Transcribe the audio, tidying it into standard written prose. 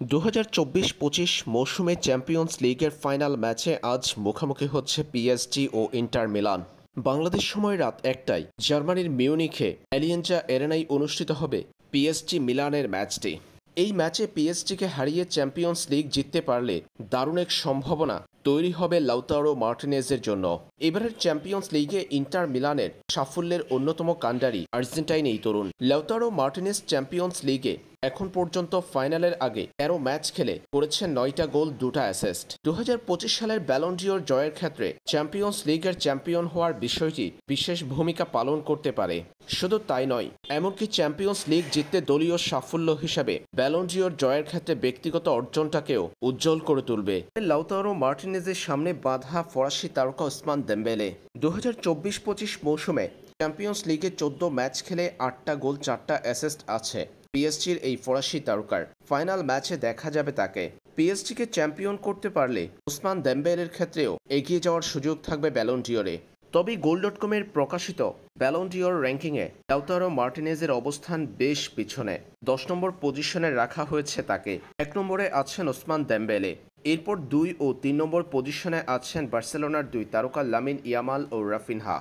2024-25 মৌসুমে চ্যাম্পিয়ন্স লিগের ফাইনাল ম্যাচে আজ মুখোমুখি হচ্ছে পিএসজি ও ইন্টার মিলান। বাংলাদেশ সময় রাত 1টায় জার্মানির মিউনিখে অ্যালিয়েঞ্জা এরেনায় অনুষ্ঠিত হবে পিএসজি মিলানের ম্যাচটি। এই ম্যাচে পিএসজিকে হারিয়ে চ্যাম্পিয়ন্স লিগ জিততে পারলে দারুণ এক সম্ভাবনা তৈরি হবে লাউতারো মার্টিনেজের জন্য। এবারের চ্যাম্পিয়ন্স লিগে ইন্টার মিলানের সাফল্যের অন্যতম কাণ্ডারি আর্জেন্টাইন এই তরুণ। লাউতারো মার্টিনেজ চ্যাম্পিয়ন্স লিগে এখন পর্যন্ত ফাইনালের আগে 13 ম্যাচ খেলে করেছেন 9টা গোল, 2টা অ্যাসিস্ট। 2025 সালের ব্যালন ডিওর জয়ের ক্ষেত্রে চ্যাম্পিয়ন্স লিগের চ্যাম্পিয়ন হওয়ার বিষয়টি বিশেষ ভূমিকা পালন করতে পারে। শুধু তাই নয়, এমনকি চ্যাম্পিয়ন্স লিগ জিততে দলীয় সাফল্য হিসাবে ব্যালন ডিওর জয়ের ক্ষেত্রে ব্যক্তিগত অর্জনটাকেও উজ্জ্বল করে তুলবে। লাউতারো মার্টিনেজের সামনে বাধা ফরাসি তারকা ওসমান দেমবেলে। 2024-25 মৌসুমে চ্যাম্পিয়ন্স লিগে 14 ম্যাচ খেলে 8টা গোল, 4টা অ্যাসিস্ট আছে পিএসজির এই ফরাসি তারকার। ফাইনাল ম্যাচে দেখা যাবে তাকে। পিএসজিকে চ্যাম্পিয়ন করতে পারলে ওসমান দেমবেলের ক্ষেত্রেও এগিয়ে যাওয়ার সুযোগ থাকবে ব্যালন ডিওরে। তবে গোল.কমের প্রকাশিত ব্যালন ডিওর র্যাঙ্কিংয়ে লাউতারো মার্টিনেজের অবস্থান বেশ পিছনে। 10 নম্বর পজিশনে রাখা হয়েছে তাকে। 1 নম্বরে আছেন ওসমান দেমবেলে। এরপর 2 ও 3 নম্বর পজিশনে আছেন বার্সেলোনার 2 তারকা লামিন ইয়ামাল ও রাফিনহা।